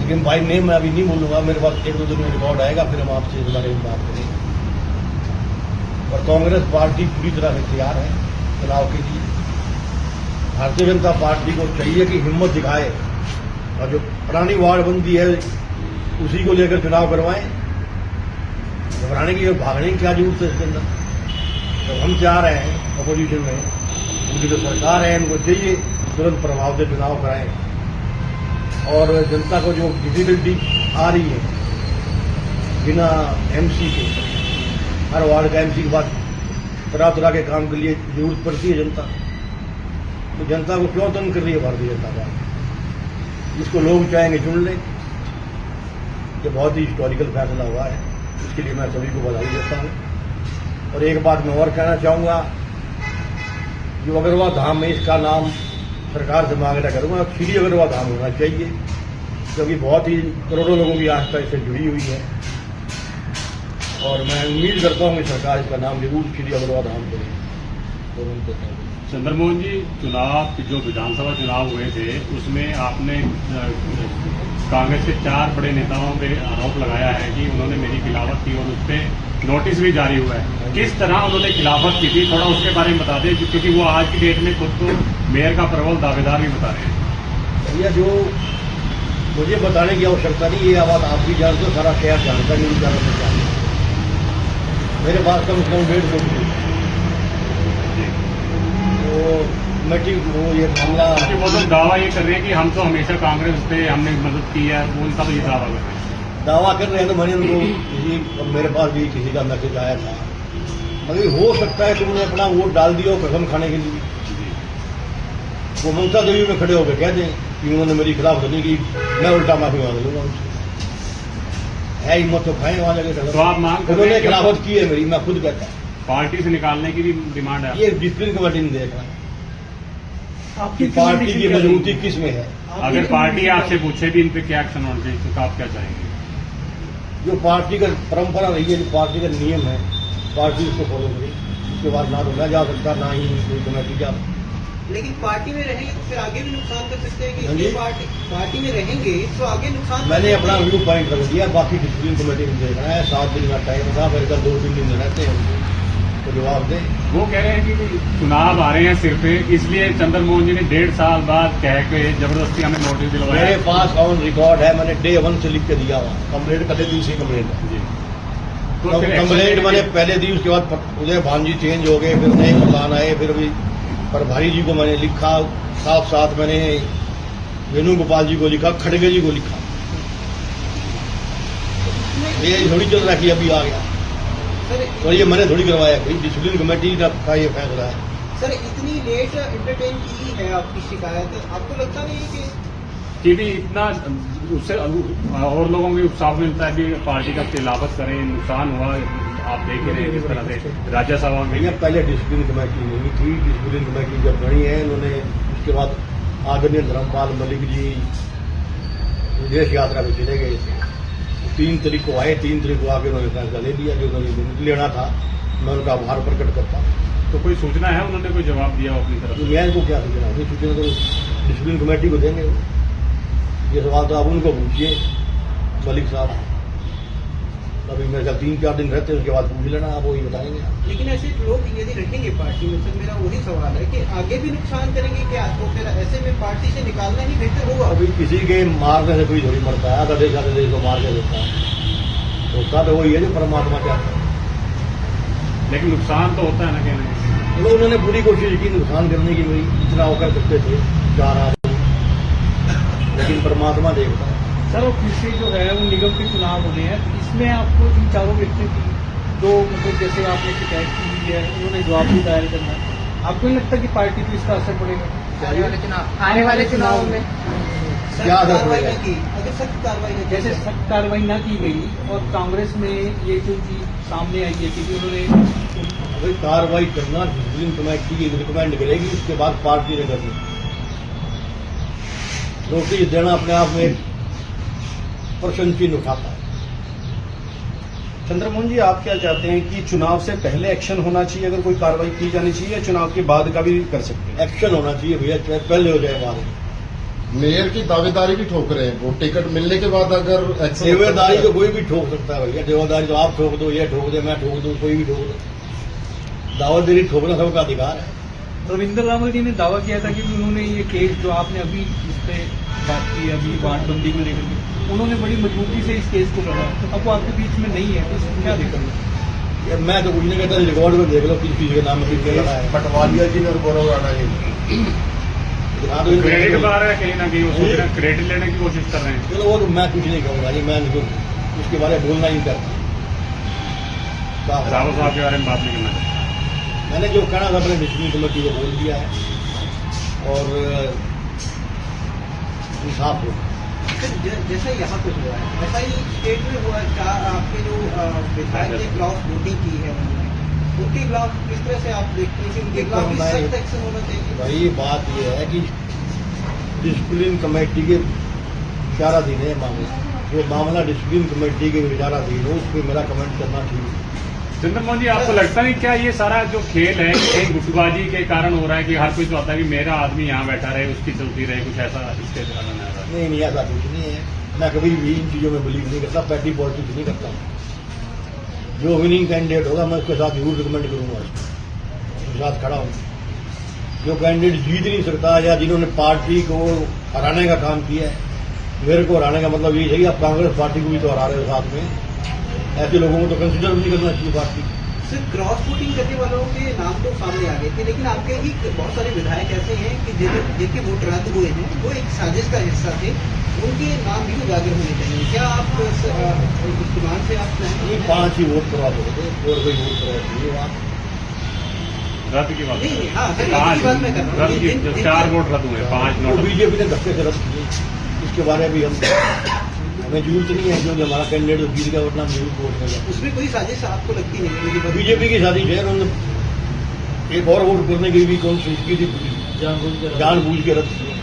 लेकिन भाई नेम मैं अभी नहीं बोलूंगा, मेरे पास 1-2 दिन में रिकॉर्ड आएगा, फिर हम आपसे इस बारे में बात करेंगे। और कांग्रेस पार्टी पूरी तरह से तैयार है चुनाव के लिए। भारतीय जनता पार्टी को चाहिए कि हिम्मत दिखाए और जो पुरानी वार्डबंदी है उसी को लेकर चुनाव करवाएं। घबराने की भागने की क्या जरूरत है इसके अंदर। जब हम चाह रहे हैं अपोजिशन में, उनकी जो सरकार है उनको चाहिए तुरंत प्रभाव से चुनाव कराएं। और जनता को जो डिफिकल्टी आ रही है बिना एमसी के, हर वार्ड का एमसी के बाद तरह तरह के काम के लिए जरूरत पड़ती है जनता, तो जनता को क्यों तंग कर रही है भारतीय जनता पार्टी। जिसको लोग चाहेंगे चुन लें। ये बहुत ही हिस्टोरिकल फैसला हुआ है, इसके लिए मैं सभी को बधाई देता हूं। और एक बात मैं और कहना चाहूंगा, जो अग्रवा धाम है इसका नाम सरकार से मांगना करूंगा, श्री अग्रवा धाम होना चाहिए, क्योंकि बहुत ही करोड़ों लोगों की आस्था इससे जुड़ी हुई है। और मैं उम्मीद करता हूं कि सरकार इसका नाम जरूर श्री अग्रवा धाम करेगी। चंद्रमोहन जी, चुनाव जो विधानसभा चुनाव हुए थे उसमें आपने कांग्रेस के 4 बड़े नेताओं पे आरोप लगाया है कि उन्होंने मेरी खिलाफत की और उस पर नोटिस भी जारी हुआ है। किस तरह उन्होंने खिलाफत की थी, थोड़ा उसके बारे में बता दें, क्योंकि वो आज की डेट में खुद तो मेयर का प्रबल दावेदार भी बता रहे हैं। भैया, जो मुझे बताने की आवश्यकता नहीं, ये बात आप भी जानते हो, सारा शहर जानता, न्यूज चैनल में जानते। मेरे पास कम से कम 150 वो ये मामला, वो तो दावा ये कर रहे हैं कि हम तो हमेशा कांग्रेस पे हमने मदद की है, वो उनका तो ये दावा कर रहे हैं। दावा कर रहे हैं तो मैंने उनको किसी, मेरे पास भी किसी का मैसेज आया था, मगर हो सकता है तुमने अपना वोट डाल दिया हो कसम खाने के लिए। वो ममता देवी में खड़े होकर कह दें कि उन्होंने मेरी खिलाफत नहीं की, मैं उल्टा माफी मांग लूंगा उनसे। है हिम्मत तो खाएं वहां जगह, तो आप मांग उन्होंने खिलाफत की है मेरी, मैं खुद कहता हूँ। पार्टी से निकालने की भी डिमांड है। ये डिसिप्लिन कमेटी ने देख रहा है आपकी पार्टी की मजबूती किस में है। अगर पार्टी आपसे पूछे भी इन पे क्या एक्शन होना चाहिए तो आप क्या चाहेंगे? जो पार्टी का परंपरा रही है, जो पार्टी का नियम है, पार्टी उसको फॉलो करे। उसके बाद ना तो मैं जा सकता, ना ही कोई कमेटी जा। लेकिन पार्टी में रहेंगे तो फिर आगे भी नुकसान कर सकते हैं कि पार्टी में रहेंगे तो आगे नुकसान। मैंने अपना व्यू पॉइंट रख दिया, बाकी डिसिप्लिन कमेटी में देखना है। 7 दिन का टाइम था, मेरे कल 2-3 दिन रहते हैं तो जवाब दें। वो कह रहे हैं कि चुनाव आ रहे हैं सिर पे, इसलिए चंद्रमोहन जी ने 1.5 साल बाद कह के जबरदस्ती हमें नोटिस दिलवाया। मेरे पास ऑन रिकॉर्ड है, मैंने डे 1 से लिख के दिया हुआ कंप्लेंट, पहले दिन से कंप्लेंट है। तो कंप्लेंट मैंने पहले दी, उसके बाद उदय भान जी चेंज हो गए, फिर नए प्रधान आए, फिर भी प्रभारी जी को मैंने लिखा, साथ मैंने वेणुगोपाल जी को लिखा, खड़गे जी को लिखा। ये थोड़ी चल रहा कि अभी आ गया, और ये मैंने थोड़ी करवाया, कोई डिसिप्लिन कमेटी का ये फैसला है। सर, इतनी लेट एंटरटेन की है आपकी शिकायत, आपको लगता नहीं है कि भी इतना उससे और लोगों को उत्साह मिलता है कि पार्टी का खिलाफत करें, नुकसान हुआ आप देख रहे हैं किस तरह से राज्यसभा में। पहले डिसिप्लिन कमेटी नहीं थी, डिसिप्लिन कमेटी जब बनी है इन्होंने, उसके बाद आदरणीय धर्मपाल मलिक जी विदेश यात्रा में चले गए थे। 3 तारीख को आए, 3 तारीख को आके उन्होंने फैसला ले लिया, जो उन्होंने लेना था। मैं उनका आभार प्रकट करता हूँ। तो कोई सूचना है, उन्होंने कोई जवाब दिया अपनी तरफ से? मैं इनको क्या सूचना होगी, सूचना तो डिसिप्लिन कमेटी को देंगे। ये सवाल तो आप उनको पूछिए मलिक साहब, अभी मेरे साथ 3-4 दिन रहते हैं, उसके बाद पूछ लेना, आप वही बताएंगे। लेकिन ऐसे लोग यदि रहेंगे पार्टी में, सर मेरा वही सवाल है कि आगे भी नुकसान करेंगे क्या? तो फिर ऐसे में पार्टी से निकालना ही बेहतर होगा। अभी किसी के मारने से कोई थोड़ी मरता है, आधा देश को मार के देता है, होता तो वही है जो परमात्मा चाहता है। लेकिन नुकसान तो होता है ना कहने। तो उन्होंने पूरी कोशिश की नुकसान करने की, मेरी इतना होकर सकते थे 4 आदमी, लेकिन परमात्मा देखता है। सर, और फिर से जो है वो निगम के चुनाव होने हैं, तो इसमें आपको इन चारों व्यक्तियों की जो मतलब जैसे आपने शिकायत की हुई है, उन्होंने जवाब भी दायर करना है, आपको नहीं लगता कि पार्टी पर इसका असर पड़ेगा आने वाले चुनाव में? क्या कार्रवाई न की, अगर सख्त कार्रवाई न, जैसे सख्त कार्रवाई न की गई और कांग्रेस में ये जो चीज सामने आई है कि उन्होंने कार्रवाई करना डिसिप्लिन कमेटी रिकमेंड करेगी, उसके बाद पार्टी ने करनी। नोटिस देना अपने आप में प्रश्न चिन्ह उठाता है। चंद्रमोहन जी, आप क्या चाहते हैं कि चुनाव से पहले एक्शन होना चाहिए, अगर कोई कार्रवाई की जानी चाहिए, या चुनाव के बाद का भी कर सकते हैं? एक्शन होना चाहिए भैया, चाहे पहले हो जाए बाद में। मेयर की दावेदारी भी ठोक रहे हैं वो टिकट मिलने के बाद अगर एक्शन देवेदारी तो कोई भी ठोक सकता है भैया। देवेदारी तो आप ठोक दो, ये ठोक दे, मैं ठोक दूं, कोई भी ठोक दो। दावेदारी ठोकना सबका अधिकार है। रविंद्र रावल जी ने दावा किया था कि उन्होंने ये केस जो आपने अभी इस पे बात की अभी वार्डबंदी को लेकर के, उन्होंने बड़ी मजबूती से इस केस को लड़ा। तो अब वो आपके बीच में नहीं है तो इसमें क्या दिक्कत है? ये मैं तो कुछ नहीं कहता, रिकॉर्ड में देख लो किस चीज के नाम में किसने लड़ा है। पटवारिया जी ने और गौरव राणा जी ने। दिखा दो इनको। क्रेडिट पा रहे हैं कहीं ना कहीं, वो सोच रहे हैं क्रेडिट लेने की कोशिश कर रहे हैं। चलो वो तो मैं कुछ नहीं कहूँगा जी, मैं तो उसके बारे में बोलना ही करता। रावत साहब के बारे में बात नहीं करना चाहता। मैंने जो कहना था अपने डिस्ट्रिक्ट कमेटी को बोल दिया है और इंसाफ हो। जैसा यहाँ पे हुआ है ऐसा ही स्टेट में हुआ है। क्या आपके जो विधायक ने क्रॉस वोटिंग की है उन्होंने, उनके खिलाफ किस तरह से आप देखते हैं कि उनके खिलाफ भी सख्त एक्शन होना चाहिए? भाई बात यह है कि डिसिप्लिन कमेटी के विचाराधीन है मामला। जो मामला डिसिप्लिन कमेटी के विचाराधीन हो उस पर मेरा कमेंट करना ठीक है। चंद्रमोहन जी, आपको लगता नहीं क्या ये सारा जो खेल है एक गुटबाजी के कारण हो रहा है कि हर कोई चाहता है कि मेरा आदमी यहाँ बैठा रहे, उसकी चलती रहे, कुछ ऐसा इसके कारण आ रहा है? नहीं ऐसा कुछ नहीं है। मैं कभी भी इन चीज़ों में बिलीव नहीं करता, पैटी पॉलिटिक्स नहीं करता हूँ। जो विनिंग कैंडिडेट होगा मैं उसके साथ जरूर रिकमेंड करूँगा, उसके साथ खड़ा हूँ। जो कैंडिडेट जीत नहीं सकता या जिन्होंने पार्टी को हराने का काम किया है, मेरे को हराने का मतलब यही है कि आप कांग्रेस पार्टी को भी तो हरा रहे हो साथ में, ऐसे लोगों को तो कंसिडर नहीं करना चाहिए पार्टी। सिर्फ क्रॉस वोटिंग करने वालों के नाम तो सामने आ गए थे, लेकिन आपके ही बहुत सारे विधायक ऐसे हैं कि जिनके वोट रद्द हुए हैं, वो एक साजिश का हिस्सा थे, उनके नाम भी उजागर होने चाहिए। क्या आप इस इस्तेमाल से आप ये 5 ही वोट करवा दोगे और कोई वोट करवा दीजिए आप। रद्द की बात नहीं, नहीं, हाँ, सर, पांच रद्द की बात मैं कर रहा हूँ। रद्द की जो 4 वोट रद्द हुए, 5 तो नोट। बीजेपी ने धक्के से रद्द किए, इसके बारे में भी हमें जरूरत नहीं है। जो हमारा कैंडिडेट जीत गया वरना हम जरूर वोट करेंगे। उसमें कोई साजिश आपको लगती नहीं है? बीजेपी की साजिश है, उन्होंने एक और वोट करने की भी कोशिश की थी, जानबूझ के रद्द किया।